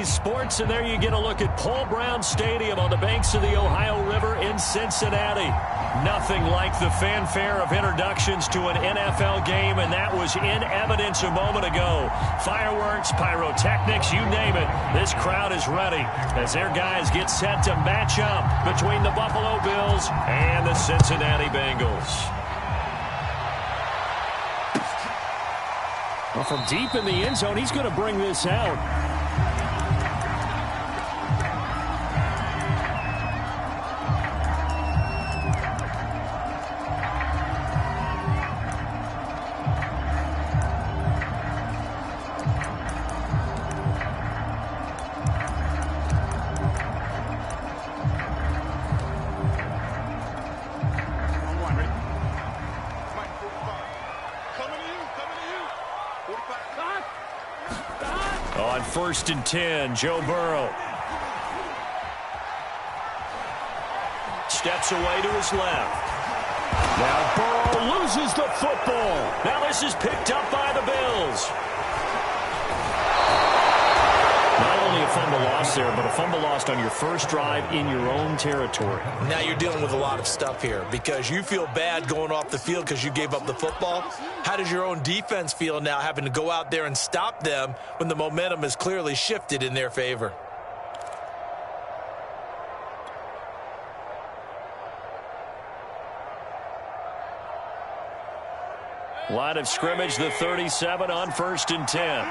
sports, and there you get a look at Paul Brown Stadium on the banks of the Ohio River in Cincinnati. Nothing like the fanfare of introductions to an NFL game, and that was in evidence a moment ago. Fireworks, pyrotechnics, you name it. This crowd is ready as their guys get set to match up between the Buffalo Bills and the Cincinnati Bengals. Well, from deep in the end zone, he's going to bring this out. On 1st and 10, Joe Burrow. Steps away to his left. Now Burrow loses the football. Now this is picked up by the Bills. Not only a fumble loss there, but a fumble lost on your first drive in your own territory. Now you're dealing with a lot of stuff here because you feel bad going off the field because you gave up the football. How does your own defense feel now having to go out there and stop them when the momentum is clearly shifted in their favor? Line of scrimmage, the 37 on 1st and 10.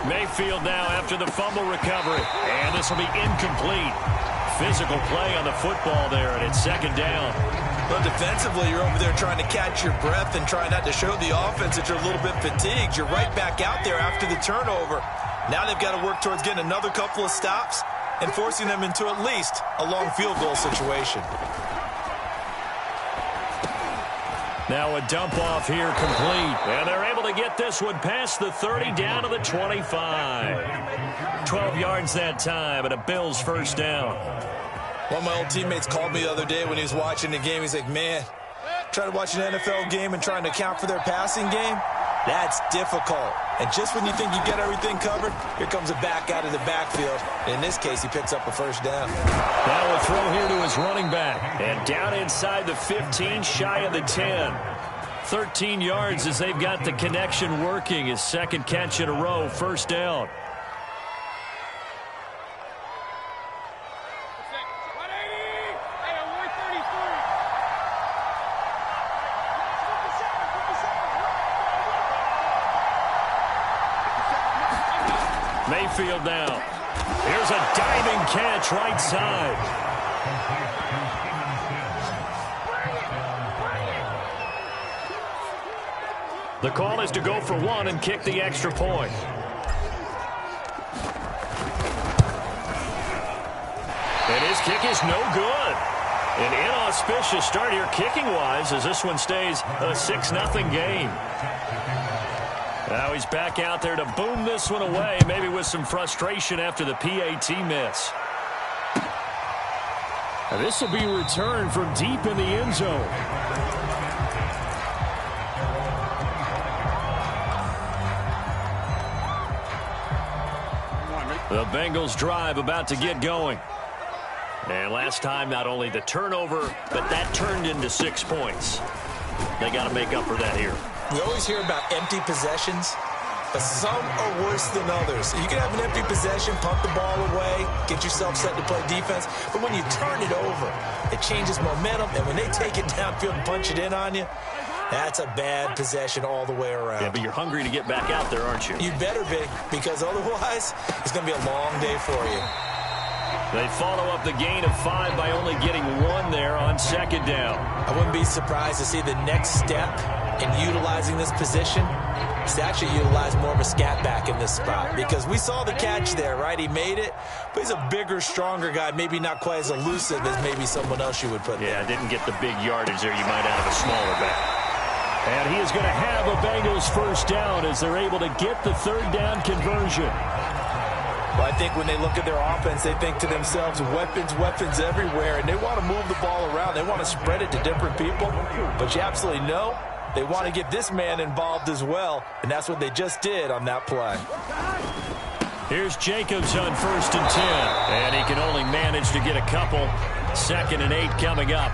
Mayfield now after the fumble recovery. And this will be incomplete. Physical play on the football there, and it's 2nd down. But defensively, you're over there trying to catch your breath and trying not to show the offense that you're a little bit fatigued. You're right back out there after the turnover. Now they've got to work towards getting another couple of stops and forcing them into at least a long field goal situation. Now a dump off here complete. And they're able to get this one past the 30 down to the 25. 12 yards that time and a Bills 1st down. One of my old teammates called me the other day when he was watching the game. He's like, man, trying to watch an NFL game and trying to account for their passing game, that's difficult. And just when you think you get everything covered, here comes a back out of the backfield. In this case, he picks up a 1st down. Now a throw here to his running back. And down inside the 15, shy of the 10. 13 yards as they've got the connection working. His 2nd catch in a row, 1st down. Mayfield now. Here's a diving catch right side. The call is to go for 1 and kick the extra point. And his kick is no good. An inauspicious start here kicking-wise as this one stays a 6-0 game. Now he's back out there to boom this one away, maybe with some frustration after the PAT miss. Now this will be returned from deep in the end zone. The Bengals drive about to get going. And last time, not only the turnover, but that turned into 6 points. They got to make up for that here. We always hear about empty possessions, but some are worse than others. You can have an empty possession, pump the ball away, get yourself set to play defense, but when you turn it over, it changes momentum, and when they take it downfield and punch it in on you, that's a bad possession all the way around. Yeah, but you're hungry to get back out there, aren't you? You better be, because otherwise, it's going to be a long day for you. They follow up the gain of 5 by only getting 1 there on 2nd down. I wouldn't be surprised to see the next step in utilizing this position is to actually utilize more of a scat back in this spot, because we saw the catch there, right? He made it, but he's a bigger, stronger guy, maybe not quite as elusive as maybe someone else you would put there. Yeah, didn't get the big yardage there you might out of a smaller back. And he is going to have a Bengals 1st down as they're able to get the 3rd down conversion. Well, I think when they look at their offense, they think to themselves, weapons, weapons everywhere, and they want to move the ball around. They want to spread it to different people. But you absolutely know They want to get this man involved as well, and that's what they just did on that play. Here's Jacobs on 1st and 10, and he can only manage to get a couple. 2nd and 8 coming up.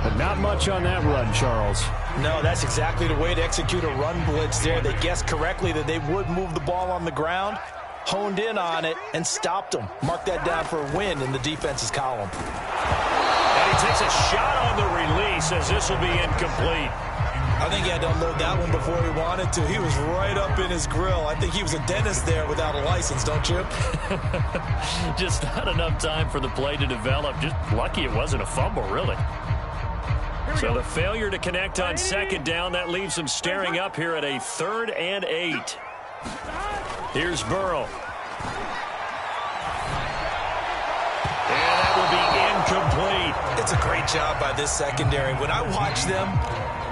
But not much on that run, Charles. No, that's exactly the way to execute a run blitz there. They guessed correctly that they would move the ball on the ground, honed in on it, and stopped them. Mark that down for a win in the defense's column. And he takes a shot on the release as this will be incomplete. I think he had to unload that one before he wanted to. He was right up in his grill. I think he was a dentist there without a license, don't you? Just not enough time for the play to develop. Just lucky it wasn't a fumble, really. So the failure to connect on 2nd down, that leaves them staring up here at a 3rd and 8. Here's Burrow. And that will be incomplete. It's a great job by this secondary. When I watch them,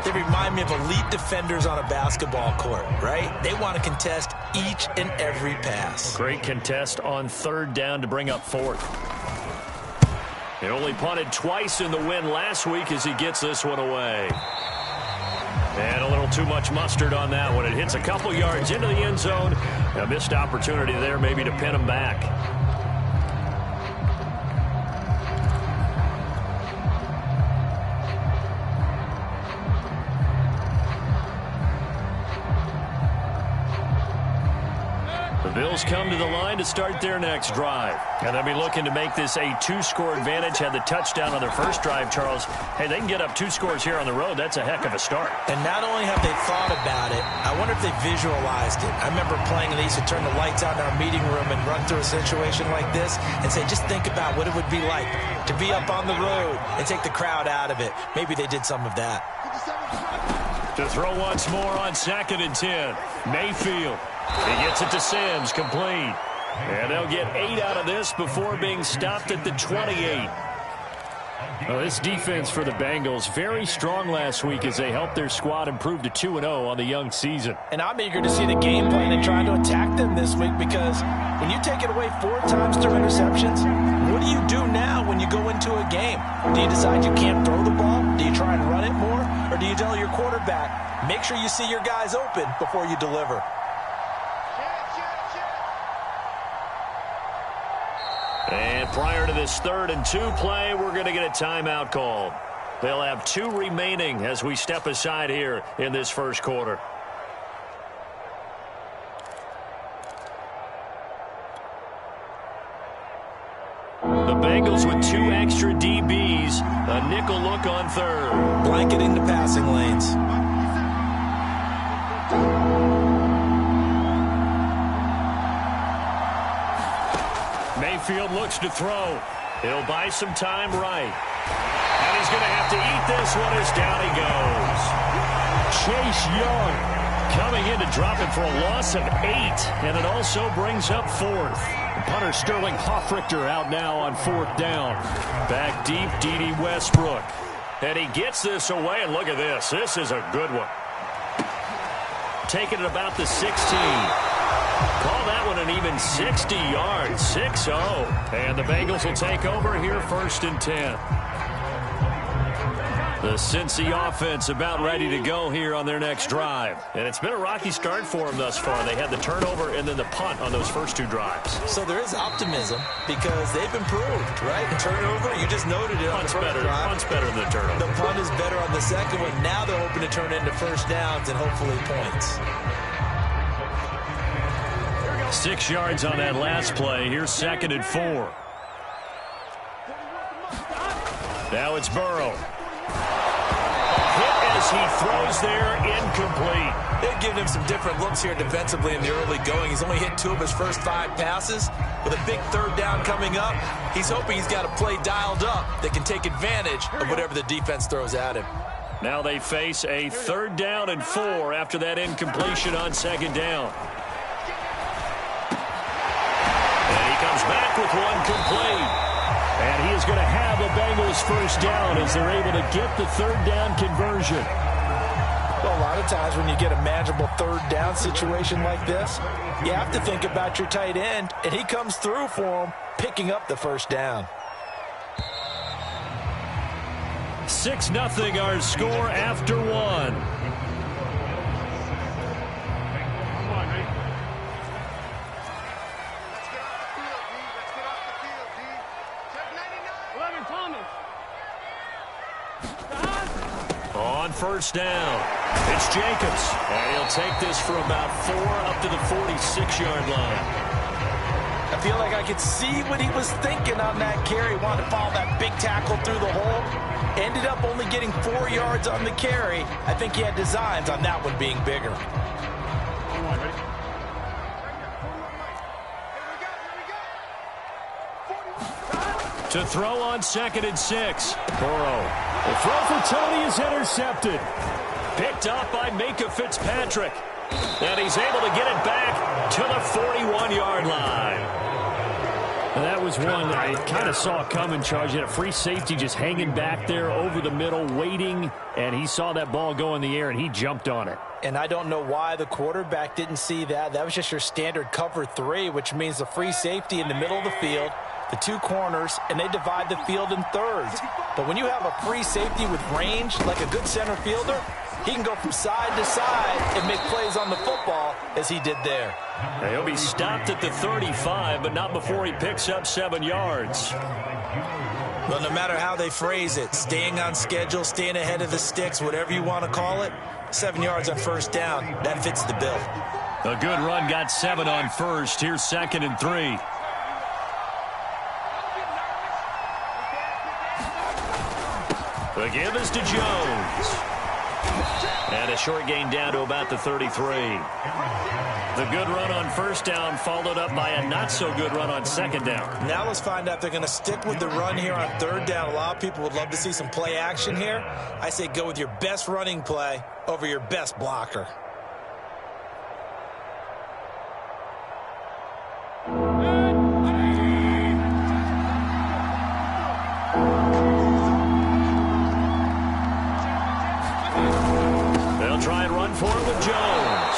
they remind me of elite defenders on a basketball court, right? They want to contest each and every pass. Great contest on 3rd down to bring up 4th. He only punted twice in the win last week as he gets this one away. And a little too much mustard on that one. It hits a couple yards into the end zone. A missed opportunity there maybe to pin him back. The Bills come to the line to start their next drive. And they'll be looking to make this a 2-score advantage. Had the touchdown on their first drive, Charles. Hey, they can get up 2 scores here on the road. That's a heck of a start. And not only have they thought about it, I wonder if they visualized it. I remember playing and they used to turn the lights out in our meeting room and run through a situation like this and say, just think about what it would be like to be up on the road and take the crowd out of it. Maybe they did some of that. To throw once more on 2nd and 10. Mayfield. He gets it to Sims, complete. And they'll get 8 out of this before being stopped at the 28. Well, this defense for the Bengals, very strong last week as they helped their squad improve to 2-0 on the young season. And I'm eager to see the game plan and trying to attack them this week because when you take it away 4 times through interceptions, what do you do now when you go into a game? Do you decide you can't throw the ball? Do you try and run it more? Or do you tell your quarterback, make sure you see your guys open before you deliver? And prior to this 3rd and 2 play, we're going to get a timeout called. They'll have 2 remaining as we step aside here in this first quarter. The Bengals with 2 extra DBs, a nickel look on 3rd. Blanketing the passing lanes. Mayfield looks to throw. He'll buy some time right. And he's going to have to eat this one as down he goes. Chase Young coming in to drop it for a loss of 8. And it also brings up 4th. Punter Sterling Hoffrichter out now on 4th down. Back deep, D.D. Westbrook. And he gets this away, and look at this. This is a good one. Taking it about the 16. Call that one an even 60 yards, 6-0. And the Bengals will take over here 1st and 10. The Cincy offense about ready to go here on their next drive. And it's been a rocky start for them thus far. They had the turnover and then the punt on those first 2 drives. So there is optimism because they've improved, right? The turnover, you just noted it on the first drive. Punt's better than the turnover. The punt is better on the second one. Now they're hoping to turn into first downs and hopefully points. 6 yards on that last play. Here's 2nd and 4. Now it's Burrow. Hit as he throws there, incomplete. They've given him some different looks here defensively in the early going. He's only hit 2 of his first 5 passes. With a big 3rd down coming up, he's hoping he's got a play dialed up that can take advantage of whatever the defense throws at him. Now they face a 3rd down and 4 after that incompletion on 2nd down. And he comes back with one complete. And he is going to have the Bengals first down as they're able to get the 3rd down conversion. Well, a lot of times when you get a manageable 3rd down situation like this, you have to think about your tight end, and he comes through for him, picking up the first down. 6-0 our score after 1. On first down, it's Jacobs. And he'll take this for about 4 up to the 46-yard line. I feel like I could see what he was thinking on that carry. Wanted to follow that big tackle through the hole. Ended up only getting 4 yards on the carry. I think he had designs on that one being bigger. To throw on 2nd and 6. Burrow. The throw for Tony is intercepted. Picked off by Minka Fitzpatrick. And he's able to get it back to the 41-yard line. And that was one that I kind of saw coming, Charge. He had a free safety just hanging back there over the middle, waiting, and he saw that ball go in the air, and he jumped on it. And I don't know why the quarterback didn't see that. That was just your standard cover 3, which means the free safety in the middle of the field, the 2 corners, and they divide the field in thirds. But when you have a free safety with range, like a good center fielder, he can go from side to side and make plays on the football as he did there. He'll be stopped at the 35, but not before he picks up 7 yards. Well, no matter how they phrase it, staying on schedule, staying ahead of the sticks, whatever you want to call it, 7 yards on first down, that fits the bill. A good run got 7 on first. Here's 2nd and 3. The give is to Jones. And a short gain down to about the 33. The good run on first down followed up by a not-so-good run on 2nd down. Now let's find out if they're going to stick with the run here on 3rd down. A lot of people would love to see some play action here. I say go with your best running play over your best blocker. Try and run for it with Jones.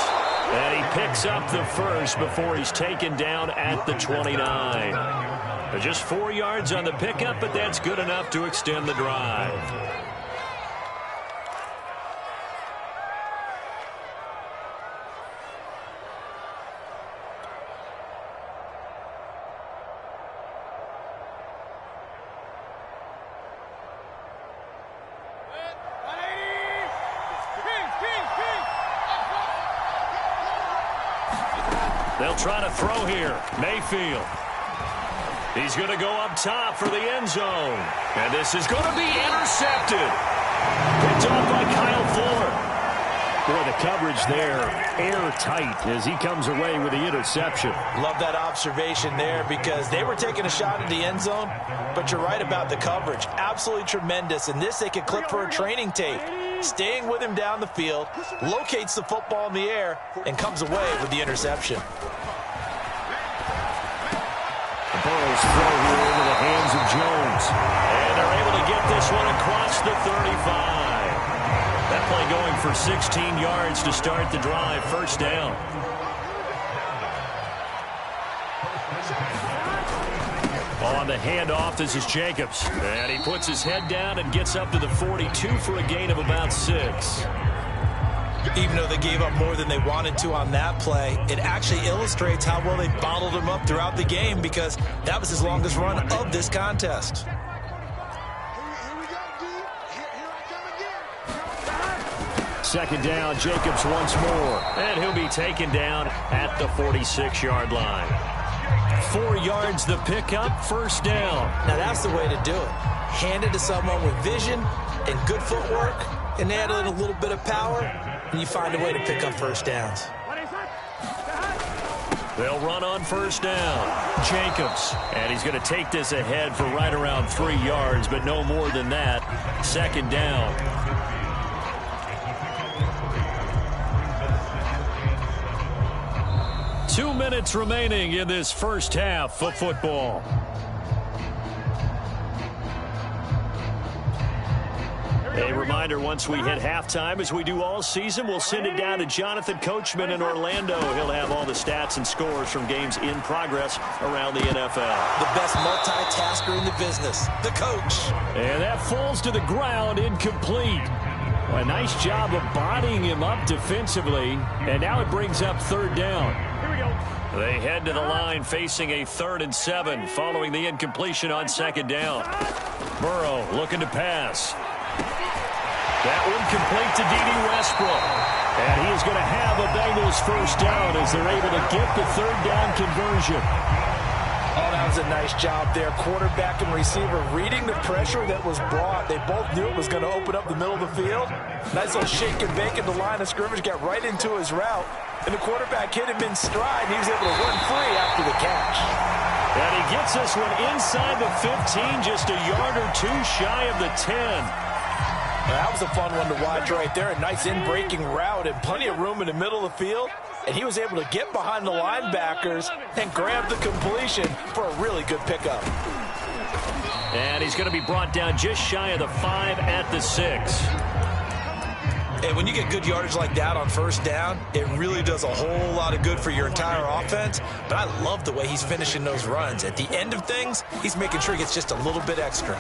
And he picks up the first before he's taken down at the 29. Just 4 yards on the pickup, but that's good enough to extend the drive. They'll try to throw here. Mayfield. He's going to go up top for the end zone. And this is going to be intercepted. Picked off by Kyle Fuller. Boy, the coverage there airtight as he comes away with the interception. Love that observation there because they were taking a shot at the end zone, but you're right about the coverage. Absolutely tremendous. And this they could clip for a training tape. Staying with him down the field, locates the football in the air, and comes away with the interception. Burrow's throw here into the hands of Jones. And they're able to get this one across the 35. That play going for 16 yards to start the drive. First down. On the handoff, this is Jacobs. And he puts his head down and gets up to the 42 for a gain of about 6. Even though they gave up more than they wanted to on that play, it actually illustrates how well they bottled him up throughout the game because that was his longest run of this contest. Second down, Jacobs once more. And he'll be taken down at the 46-yard line. 4 yards the pickup, first down. Now that's the way to do it. Hand it to someone with vision and good footwork and add in a little bit of power, and you find a way to pick up first downs. They'll run on first down. Jacobs. And he's going to take this ahead for right around 3 yards, but no more than that. Second down. Two minutes remaining in this first half of football. A reminder, once we hit halftime, as we do all season, we'll send it down to Jonathan Coachman in Orlando. He'll have all the stats and scores from games in progress around the NFL. The best multitasker in the business, the coach. And that falls to the ground, incomplete. A nice job of bodying him up defensively, and now it brings up third down. They head to the line facing a 3rd and 7 following the incompletion on second down. Burrow looking to pass. That one complete to D.D. Westbrook. And he is going to have a Bengals first down as they're able to get the third down conversion. Oh, that was a nice job there. Quarterback and receiver reading the pressure that was brought. They both knew it was going to open up the middle of the field. Nice little shake and bake in the line of scrimmage. Got right into his route. And the quarterback hit him in stride. And he was able to run free after the catch. And he gets this one inside the 15, just a yard or two shy of the 10. That was a fun one to watch right there. A nice in-breaking route and plenty of room in the middle of the field. And he was able to get behind the linebackers and grab the completion for a really good pickup. And he's going to be brought down just shy of the 5 at the 6. And when you get good yardage like that on first down, it really does a whole lot of good for your entire offense. But I love the way he's finishing those runs. At the end of things, he's making sure he gets just a little bit extra.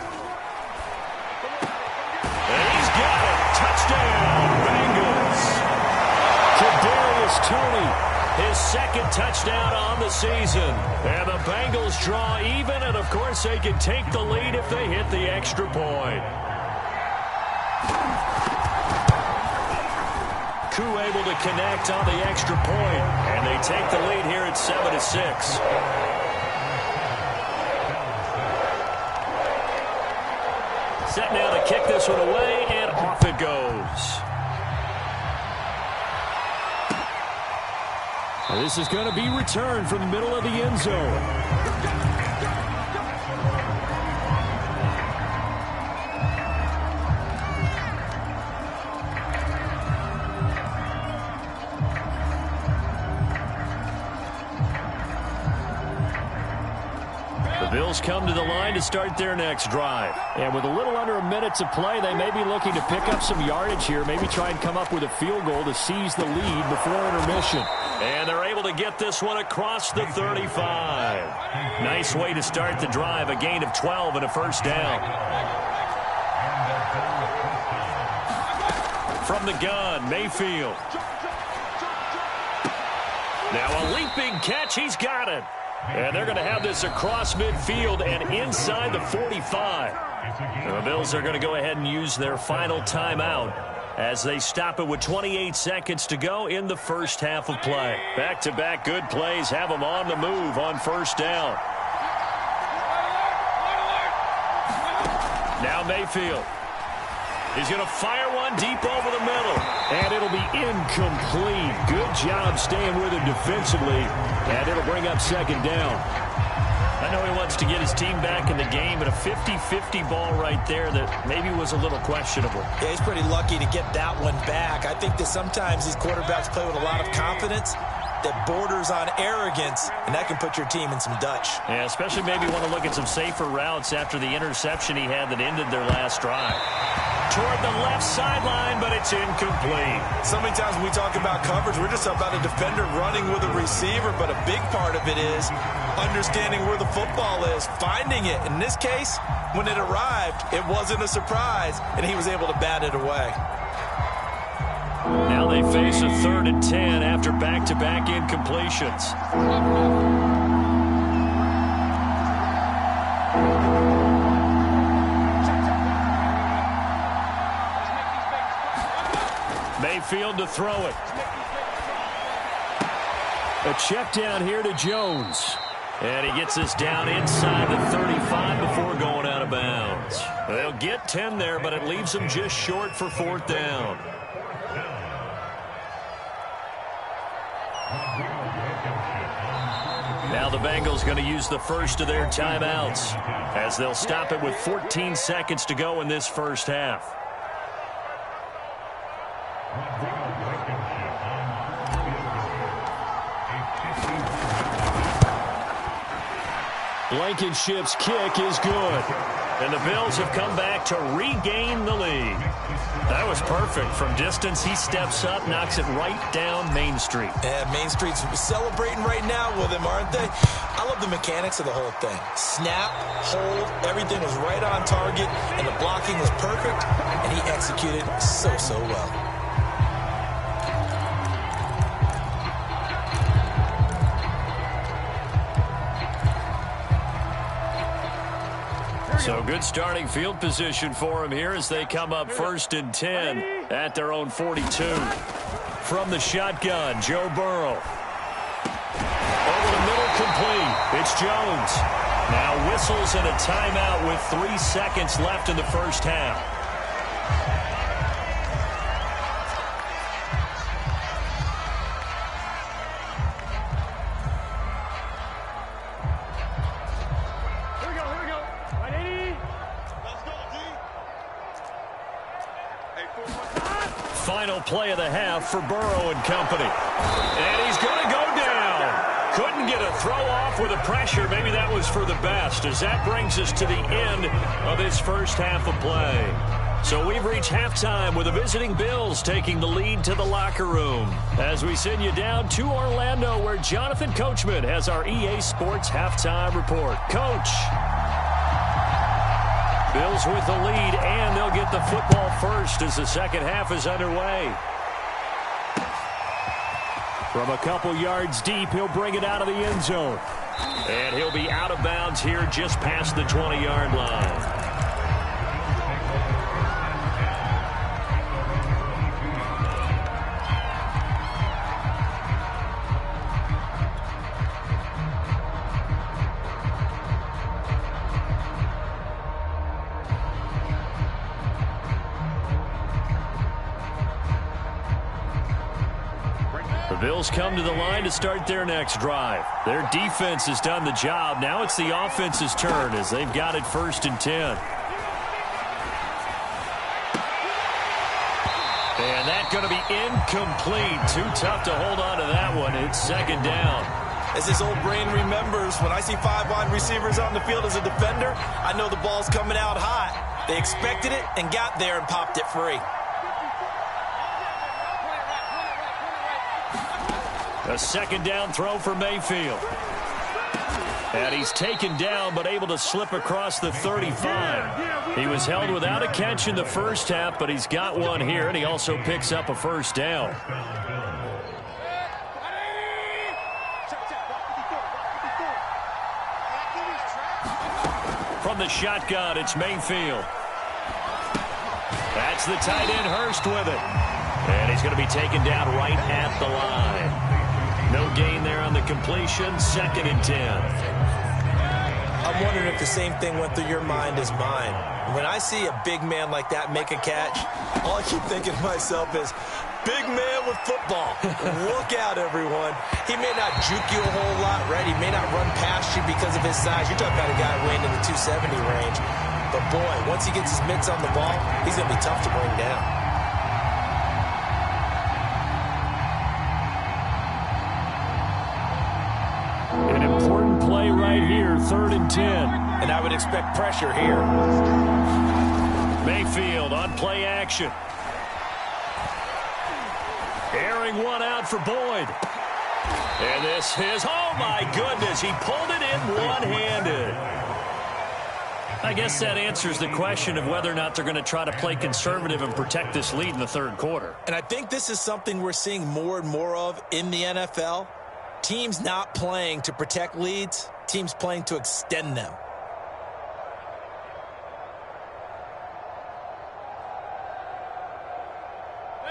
And he's got it. Touchdown, Bengals. Kadarius Toney, his second touchdown on the season. And the Bengals draw even, and of course they can take the lead if they hit the extra point. Koo able to connect on the extra point, and they take the lead here at 7-6. Set now to kick this one away, and off it goes. This is going to be returned from the middle of the end zone. The Bills come to the line to start their next drive. And with a little under a minute to play, they may be looking to pick up some yardage here, maybe try and come up with a field goal to seize the lead before intermission. And they're able to get this one across the 35. Nice way to start the drive, a gain of 12 and a first down. From the gun, Mayfield. Now a leaping catch, he's got it. And they're going to have this across midfield and inside the 45. The Bills are going to go ahead and use their final timeout as they stop it with 28 seconds to go in the first half of play. Back-to-back good plays have them on the move on first down. Now Mayfield. He's going to fire one deep over the middle. And it'll be incomplete. Good job staying with him defensively. And it'll bring up second down. I know he wants to get his team back in the game, but a 50-50 ball right there that maybe was a little questionable. Yeah, he's pretty lucky to get that one back. I think that sometimes these quarterbacks play with a lot of confidence that borders on arrogance, and that can put your team in some Dutch. Yeah, especially maybe want to look at some safer routes after the interception he had that ended their last drive. Toward the left sideline, but it's incomplete. So many times when we talk about coverage, we're just about a defender running with a receiver, but a big part of it is understanding where the football is, finding it. In this case, when it arrived, it wasn't a surprise, and he was able to bat it away. Now they face a 3rd and 10 after back-to-back incompletions. Mayfield to throw it. A check down here to Jones. And he gets this down inside the 35 before going out of bounds. They'll get 10 there, but it leaves them just short for 4th down. Now the Bengals going to use the first of their timeouts as they'll stop it with 14 seconds to go in this first half. Blankenship's kick is good. And the Bills have come back to regain the lead. That was perfect. From distance, he steps up, knocks it right down Main Street. Yeah, Main Street's celebrating right now with him, aren't they? I love the mechanics of the whole thing. Snap, hold, everything was right on target, and the blocking was perfect, and he executed so well. So good starting field position for him here as they come up 1st and 10 at their own 42. From the shotgun, Joe Burrow. Over the middle, complete. It's Jones. Now whistles and a timeout with 3 seconds left in the first half. Final play of the half for Burrow and company. And he's going to go down. Couldn't get a throw off with the pressure. Maybe that was for the best, as that brings us to the end of this first half of play. So we've reached halftime with the visiting Bills taking the lead to the locker room. As we send you down to Orlando, where Jonathan Coachman has our EA Sports halftime report. Coach. Bills with the lead, and they'll get the football first as the second half is underway. From a couple yards deep, he'll bring it out of the end zone. And he'll be out of bounds here just past the 20-yard line. The Bills come to the line to start their next drive. Their defense has done the job. Now it's the offense's turn as they've got it 1st and 10. And that's going to be incomplete. Too tough to hold on to that one. It's 2nd down. As his old brain remembers, when I see 5 wide receivers on the field as a defender, I know the ball's coming out hot. They expected it and got there and popped it free. A 2nd down throw for Mayfield. And he's taken down but able to slip across the 35. He was held without a catch in the first half, but he's got one here, and he also picks up a 1st down. From the shotgun, it's Mayfield. That's the tight end, Hurst, with it. And he's going to be taken down right at the line. No gain there on the completion. 2nd and 10. I'm wondering if the same thing went through your mind as mine. When I see a big man like that make a catch, all I keep thinking to myself is, big man with football. Look out, everyone. He may not juke you a whole lot, right? He may not run past you because of his size. You're talking about a guy weighing in the 270 range. But, boy, once he gets his mitts on the ball, he's going to be tough to bring down. An important play right here, 3rd and 10. And I would expect pressure here. Mayfield on play action. Airing one out for Boyd. And this is, oh my goodness, he pulled it in one-handed. I guess that answers the question of whether or not they're going to try to play conservative and protect this lead in the 3rd quarter. And I think this is something we're seeing more and more of in the NFL. Teams not playing to protect leads, teams playing to extend them.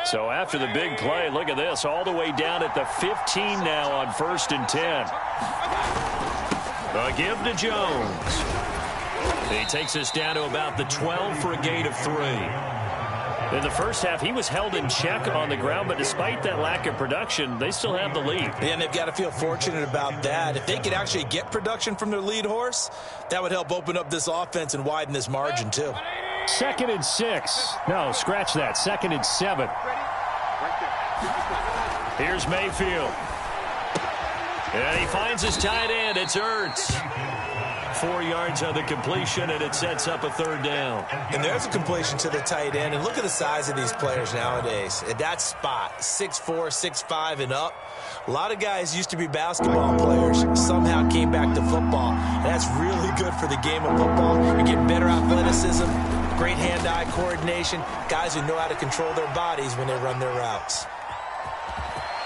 So after the big play, look at this, all the way down at the 15 now on 1st and 10. A give to Jones. He takes us down to about the 12 for a gain of 3. In the first half, he was held in check on the ground, but despite that lack of production, they still have the lead. And they've got to feel fortunate about that. If they could actually get production from their lead horse, that would help open up this offense and widen this margin, too. 2nd and 6. No, scratch that. 2nd and 7. Here's Mayfield. And he finds his tight end. It's Ertz. 4 yards on the completion, and it sets up a 3rd down. And there's a completion to the tight end. And look at the size of these players nowadays. At that spot, 6'4", 6'5", and up. A lot of guys used to be basketball players, somehow came back to football. And that's really good for the game of football. You're getting better athleticism, great hand-eye coordination, guys who know how to control their bodies when they run their routes.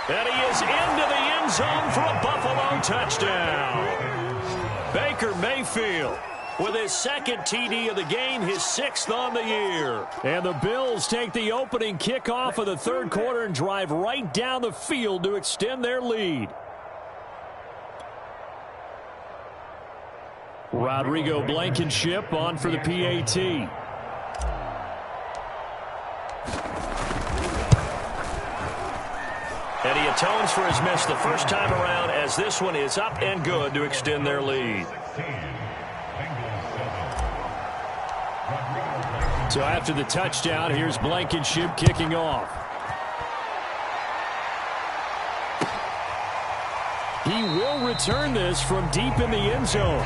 And he is into the end zone for a Buffalo touchdown. Baker Mayfield with his second TD of the game, his 6th on the year. And the Bills take the opening kickoff of the third quarter and drive right down the field to extend their lead. Rodrigo Blankenship on for the PAT. And he atones for his miss the first time around, as this one is up and good to extend their lead. So after the touchdown, here's Blankenship kicking off. He will return this from deep in the end zone.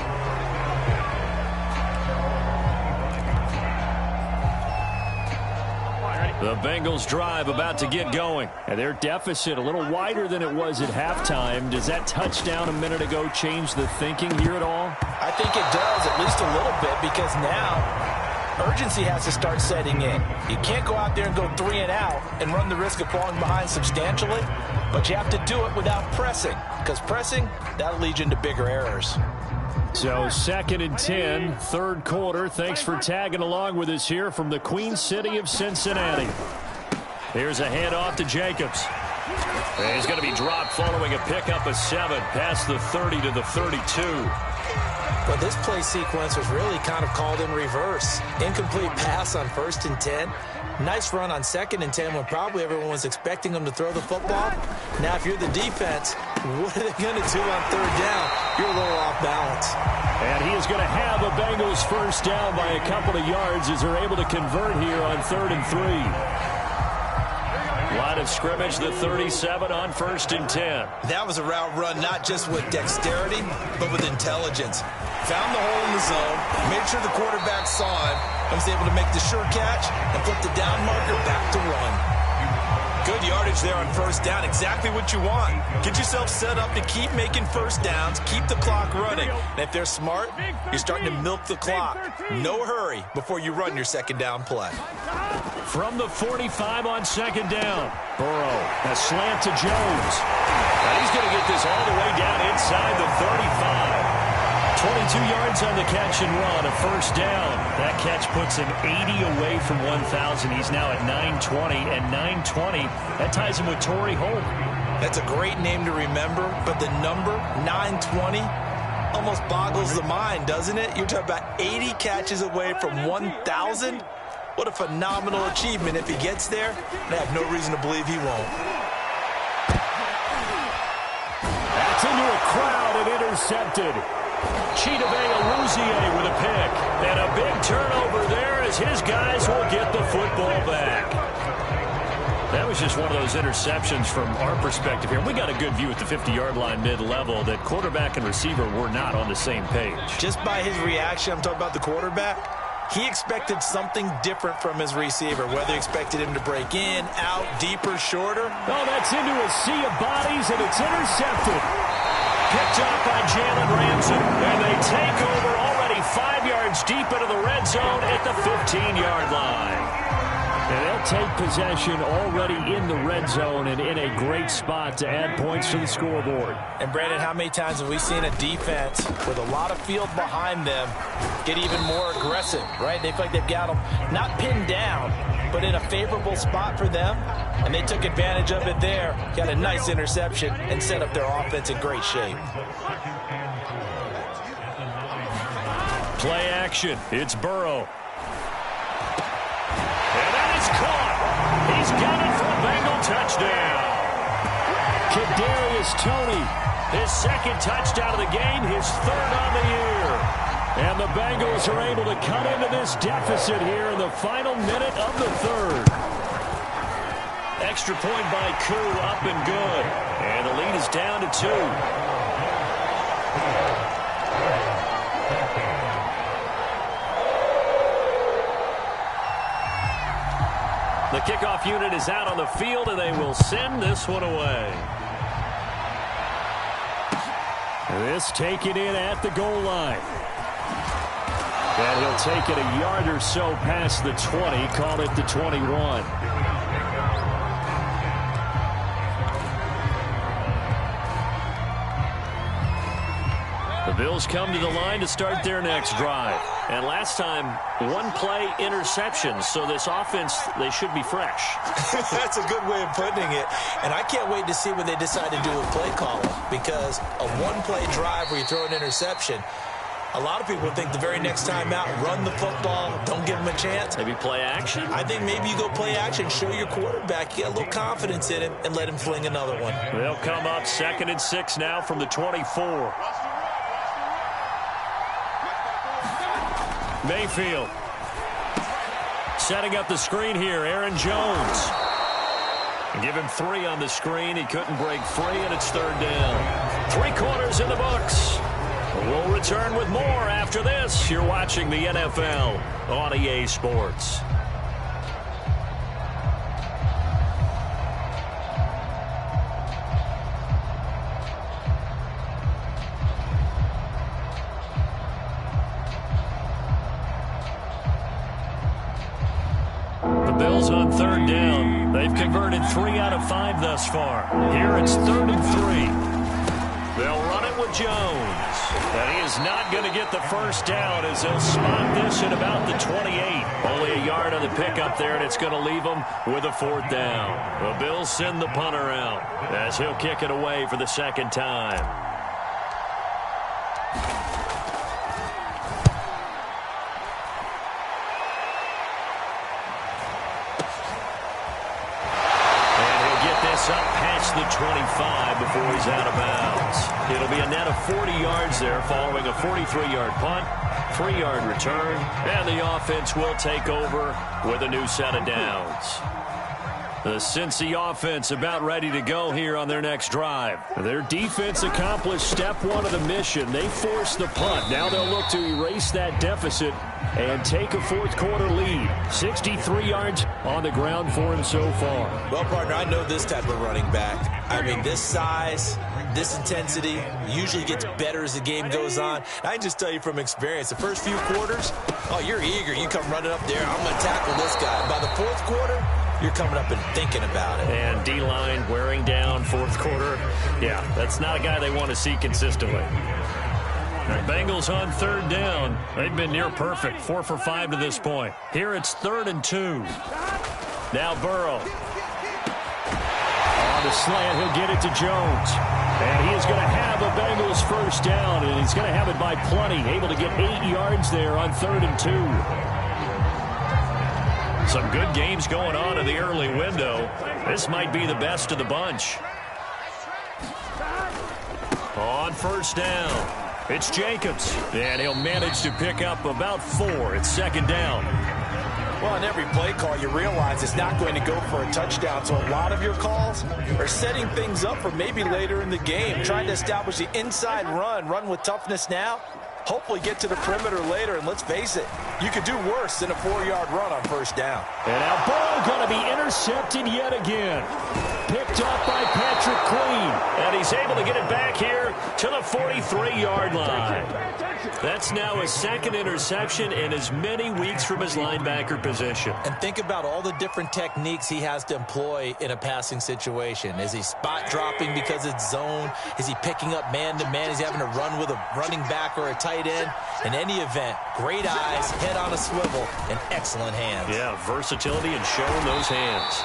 The Bengals drive about to get going. And their deficit a little wider than it was at halftime. Does that touchdown a minute ago change the thinking here at all? I think it does, at least a little bit, because now urgency has to start setting in. You can't go out there and go 3 and out and run the risk of falling behind substantially, but you have to do it without pressing, because pressing, that'll lead you into bigger errors. So 2nd and 10, third quarter. Thanks for tagging along with us here from the Queen City of Cincinnati. Here's a handoff to Jacobs. And he's going to be dropped following a pickup of 7 past the 30 to the 32. But this play sequence was really kind of called in reverse. Incomplete pass on 1st and 10. Nice run on 2nd and 10 when probably everyone was expecting them to throw the football. Now, if you're the defense, what are they going to do on 3rd down? You're a little off balance. And he is going to have a Bengals first down by a couple of yards as they're able to convert here on 3rd and 3. Line of scrimmage, the 37 on 1st and 10. That was a route run not just with dexterity, but with intelligence. Found the hole in the zone, made sure the quarterback saw him, and was able to make the sure catch and flip the down marker back to run. Good yardage there on 1st down, exactly what you want. Get yourself set up to keep making 1st downs, keep the clock running. And if they're smart, you're starting to milk the clock. No hurry before you run your 2nd down play. From the 45 on 2nd down, Burrow, a slant to Jones. And he's going to get this all the way down inside the 35. 22 yards on the catch and run, a 1st down. That catch puts him 80 away from 1,000. He's now at 920, and 920, that ties him with Torrey Holt. That's a great name to remember, but the number, 920, almost boggles the mind, doesn't it? You're talking about 80 catches away from 1,000. What a phenomenal achievement. If he gets there, I have no reason to believe he won't. That's into a crowd and intercepted. Chidobe Awuzie with a pick. And a big turnover there as his guys will get the football back. That was just one of those interceptions from our perspective here. We got a good view at the 50-yard line mid-level that quarterback and receiver were not on the same page. Just by his reaction, I'm talking about the quarterback, he expected something different from his receiver, whether he expected him to break in, out, deeper, shorter. Oh, that's into a sea of bodies, and it's intercepted. Picked up by Jalen Ramsey, and they take over already 5 yards deep into the red zone at the 15-yard line. And they'll take possession already in the red zone and in a great spot to add points to the scoreboard. And, Brandon, how many times have we seen a defense with a lot of field behind them get even more aggressive, right? They feel like they've got them not pinned down, but in a favorable spot for them, and they took advantage of it there, got a nice interception, and set up their offense in great shape. Play action. It's Burrow. And that is caught. He's got it for a Bengal touchdown. Kadarius Toney, his 2nd touchdown of the game, his 3rd on the year. And the Bengals are able to cut into this deficit here in the final minute of the 3rd. Extra point by Koo, up and good. And the lead is down to 2. The kickoff unit is out on the field, and they will send this one away. This taken in at the goal line. And he'll take it a yard or so past the 20, call it the 21. The Bills come to the line to start their next drive. And last time, one-play interception. So this offense, they should be fresh. That's a good way of putting it. And I can't wait to see what they decide to do with play calling. Because a one-play drive where you throw an interception, a lot of people think the very next time out, run the football, don't give them a chance. Maybe play action? I think maybe you go play action, show your quarterback, you got a little confidence in him, and let him fling another one. They'll come up 2nd and 6 now from the 24. Mayfield. Setting up the screen here, Aaron Jones. Give him 3 on the screen. He couldn't break free, and it's 3rd down. 3 quarters in the books. We'll return with more after this. You're watching the NFL on EA Sports. The Bills on 3rd down. They've converted 3 out of 5 thus far. Here it's 3rd and 3. They'll run it with Jones. And he is not going to get the first down as they'll spot this at about the 28. Only a yard on the pickup there, and it's going to leave them with a 4th down. The Bills send the punter out as he'll kick it away for the 2nd time. Up past the 25 before he's out of bounds. It'll be a net of 40 yards there following a 43-yard punt, 3-yard return, and the offense will take over with a new set of downs. The Cincy offense about ready to go here on their next drive. Their defense accomplished step 1 of the mission. They forced the punt. Now they'll look to erase that deficit and take a 4th quarter lead. 63 yards on the ground for him so far. Well, partner, I know this type of running back. I mean, this size, this intensity usually gets better as the game goes on. I can just tell you from experience, the first few quarters, oh, you're eager. You come running up there, I'm going to tackle this guy. By the 4th quarter, you're coming up and thinking about it. And D-line wearing down 4th quarter. Yeah, that's not a guy they want to see consistently. The Bengals on 3rd down. They've been near perfect, 4 for 5 to this point. Here it's 3rd and 2. Now Burrow. On the slant, he'll get it to Jones. And he is going to have a Bengals first down, and he's going to have it by plenty. Able to get 8 yards there on 3rd and 2. Some good games going on in the early window. This might be the best of the bunch. On 1st down, it's Jacobs. And he'll manage to pick up about 4. It's 2nd down. Well, in every play call, you realize it's not going to go for a touchdown. So a lot of your calls are setting things up for maybe later in the game, trying to establish the inside run with toughness now. Hopefully get to the perimeter later, and let's face it, you could do worse than a 4-yard run on 1st down. And now Burrow going to be intercepted yet again. Picked up by Patrick Queen. And he's able to get it back here to the 43-yard line. That's now his 2nd interception in as many weeks from his linebacker position. And think about all the different techniques he has to employ in a passing situation. Is he spot dropping because it's zone? Is he picking up man-to-man? Is he having to run with a running back or a tight end? In any event, great eyes, head on a swivel, and excellent hands. Yeah, versatility and showing those hands.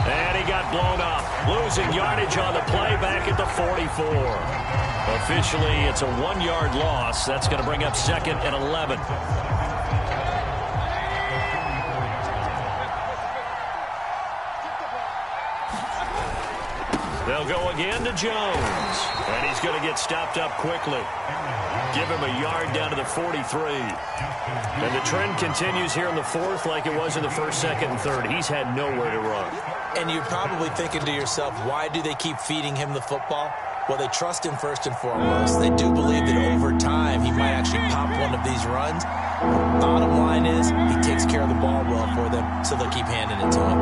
And he got blown up, losing yardage on the play back at the 44. Officially, it's a 1-yard loss. That's going to bring up 2nd and 11. They'll go again to Jones. And he's going to get stopped up quickly. Give him a yard down to the 43. And the trend continues here in the 4th like it was in the 1st, 2nd, and 3rd. He's had nowhere to run. And you're probably thinking to yourself, why do they keep feeding him the football? Well, they trust him first and foremost. They do believe that over time he might actually pop one of these runs. Bottom line is he takes care of the ball well for them, so they'll keep handing it to him.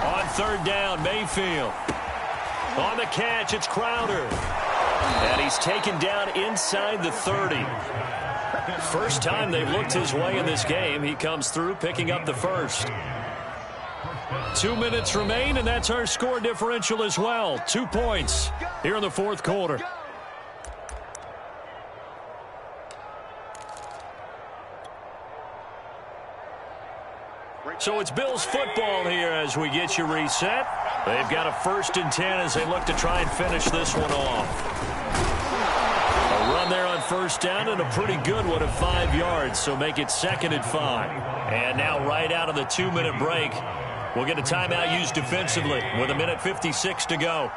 On 3rd down, Mayfield. On the catch, it's Crowder. And he's taken down inside the 30. First time they've looked his way in this game. He comes through picking up the first. 2 minutes remain, and that's our score differential as well. 2 points here in the fourth quarter. So it's Bills football here as we get you reset. They've got a 1st and 10 as they look to try and finish this one off. A run there on 1st down and a pretty good one of 5 yards, so make it 2nd and 5. And now right out of the 2-minute break, we'll get a timeout used defensively with 1:56 to go.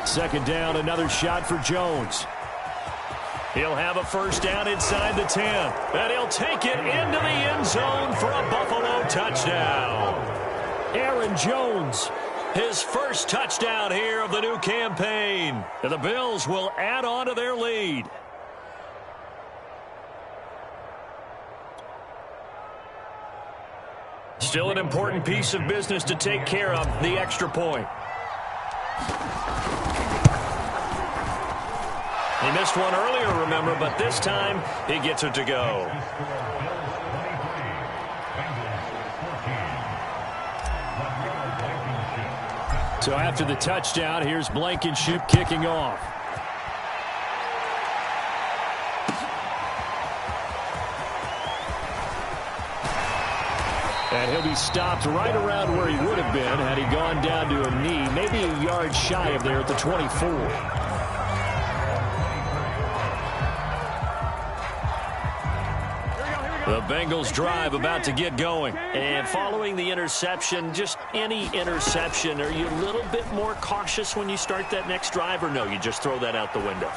Second down, another shot for Jones. He'll have a 1st down inside the 10. And he'll take it into the end zone for a Buffalo touchdown. Aaron Jones, his 1st touchdown here of the new campaign. And the Bills will add on to their lead. Still an important piece of business to take care of, the extra point. He missed one earlier, remember, but this time he gets it to go. So after the touchdown, here's Blankenship kicking off. And he'll be stopped right around where he would have been had he gone down to a knee, maybe a yard shy of there at the 24. The Bengals drive about to get going. And following the interception, just any interception, are you a little bit more cautious when you start that next drive, or no, you just throw that out the window?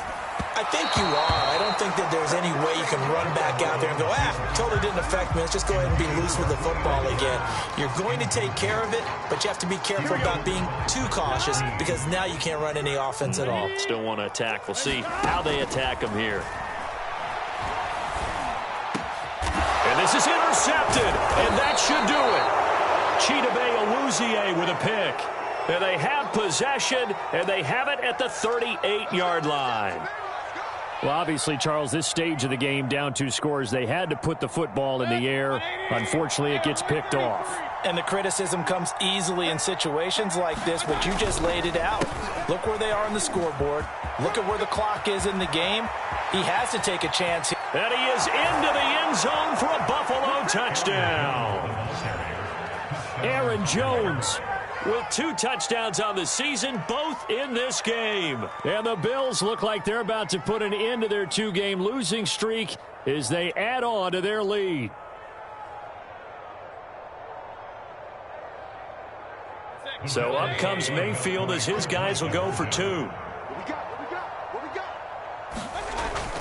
I think you are. I don't think that there's any way you can run back out there and go, totally didn't affect me. Let's just go ahead and be loose with the football again. You're going to take care of it, but you have to be careful about being too cautious because now you can't run any offense at all. Still want to attack. We'll see how they attack him here. And this is intercepted, and that should do it. Chidobe with a pick. And they have possession, and they have it at the 38-yard line. Well, obviously, Charles, this stage of the game, down 2 scores, they had to put the football in the air. Unfortunately, it gets picked off. And the criticism comes easily in situations like this, but you just laid it out. Look where they are on the scoreboard. Look at where the clock is in the game. He has to take a chance here. And he is into the end zone for a Buffalo touchdown. Aaron Jones with 2 touchdowns on the season, both in this game. And the Bills look like they're about to put an end to their 2-game losing streak as they add on to their lead. So up comes Mayfield as his guys will go for 2.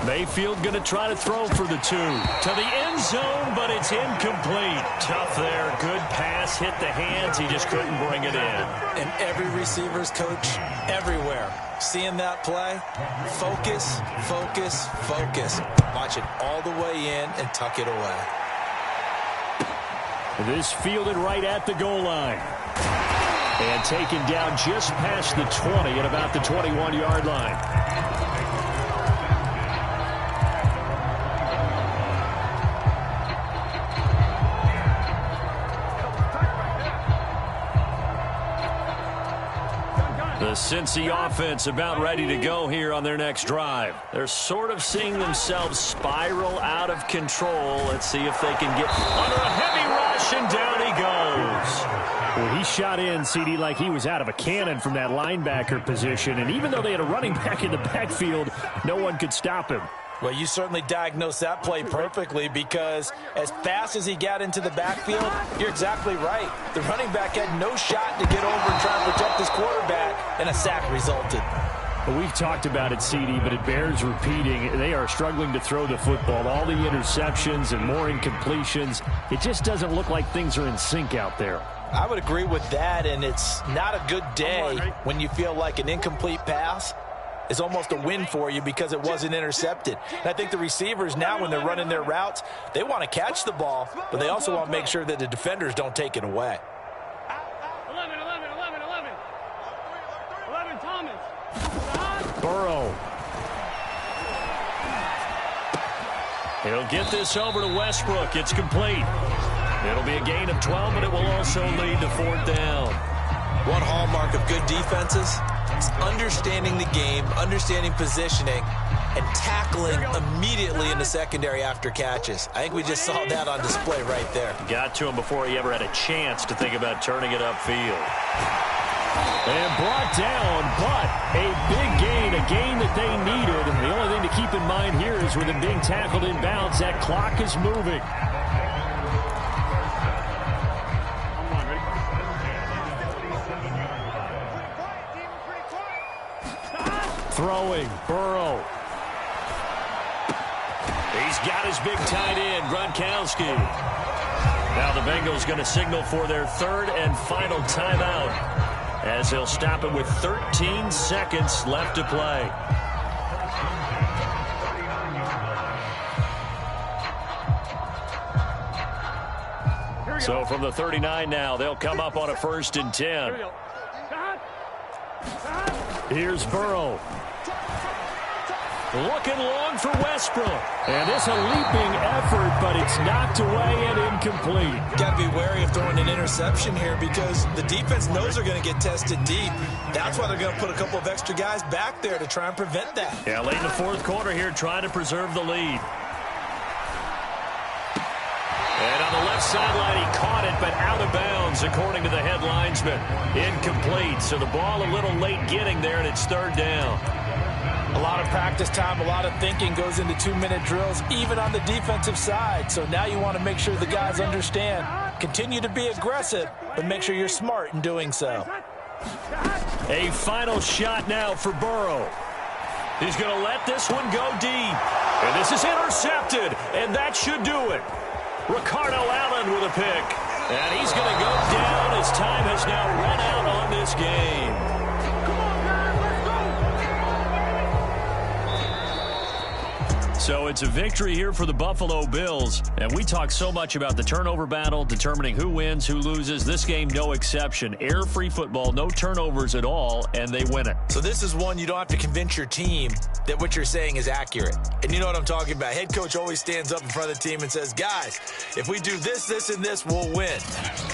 Mayfield going to try to throw for the 2. To the end zone, but it's incomplete. Tough there. Good pass. Hit the hands. He just couldn't bring it in. And every receiver's coach everywhere. Seeing that play, focus, focus, focus. Watch it all the way in and tuck it away. This fielded right at the goal line. And taken down just past the 20 at about the 21-yard line. The Cincy offense about ready to go here on their next drive. They're sort of seeing themselves spiral out of control. Let's see if they can get under a heavy rush, and down he goes. Well, he shot in, CD, like he was out of a cannon from that linebacker position. And even though they had a running back in the backfield, no one could stop him. Well, you certainly diagnosed that play perfectly because as fast as he got into the backfield, you're exactly right. The running back had no shot to get over and try and protect his quarterback, and a sack resulted. Well, we've talked about it, CD, but it bears repeating. They are struggling to throw the football. All the interceptions and more incompletions. It just doesn't look like things are in sync out there. I would agree with that, and it's not a good day when you feel like an incomplete pass is almost a win for you because it wasn't intercepted. And I think the receivers now, when they're running their routes, they want to catch the ball, but they also want to make sure that the defenders don't take it away. 11. Burrow. He'll get this over to Westbrook. It's complete. It'll be a gain of 12, but it will also lead to 4th down. One hallmark of good defenses is understanding the game, understanding positioning, and tackling immediately in the secondary after catches. I think we just saw that on display right there. Got to him before he ever had a chance to think about turning it upfield. And brought down, but a big gain, a gain that they needed. The only thing to keep in mind here is with him being tackled in bounds, that clock is moving. Throwing, Burrow. He's got his big tight end, Gronkowski. Now the Bengals going to signal for their 3rd and final timeout, as they'll stop it with 13 seconds left to play. So from the 39 now, they'll come up on a 1st and 10. Here's Burrow. Looking long for Westbrook. And it's a leaping effort, but it's knocked away and incomplete. Got to be wary of throwing an interception here because the defense knows they're going to get tested deep. That's why they're going to put a couple of extra guys back there to try and prevent that. Yeah, late in the 4th quarter here, trying to preserve the lead. And on the left sideline, he caught it, but out of bounds, according to the head linesman. Incomplete, so the ball a little late getting there, and it's 3rd down. A lot of practice time, a lot of thinking goes into 2-minute drills, even on the defensive side. So now you want to make sure the guys understand. Continue to be aggressive, but make sure you're smart in doing so. A final shot now for Burrow. He's going to let this one go deep. And this is intercepted, and that should do it. Ricardo Allen with a pick. And he's going to go down as time has now run out on this game. So it's a victory here for the Buffalo Bills. And we talk so much about the turnover battle, determining who wins, who loses. This game, no exception. Air-free football, no turnovers at all, and they win it. So this is one you don't have to convince your team that what you're saying is accurate. And you know what I'm talking about. Head coach always stands up in front of the team and says, guys, if we do this, this, and this, we'll win.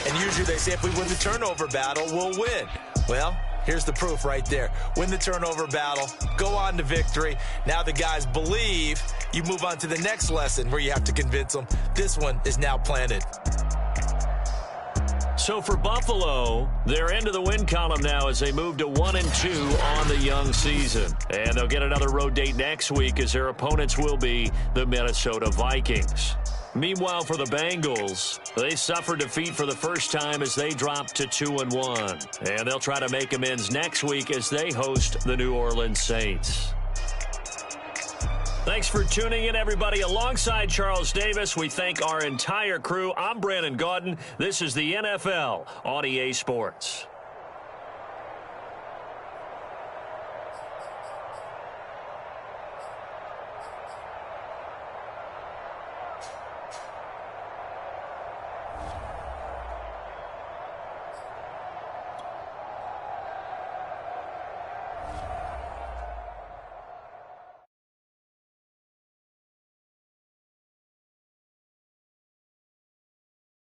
And usually they say if we win the turnover battle, we'll win. Well, here's the proof right there. Win the turnover battle, go on to victory. Now the guys believe. You move on to the next lesson where you have to convince them. This one is now planted. So for Buffalo, they're into the win column now as they move to 1-2 on the young season. And they'll get another road date next week as their opponents will be the Minnesota Vikings. Meanwhile, for the Bengals, they suffered defeat for the first time as they dropped to 2-1. And they'll try to make amends next week as they host the New Orleans Saints. Thanks for tuning in, everybody. Alongside Charles Davis, we thank our entire crew. I'm Brandon Gaudin. This is the NFL on EA Sports.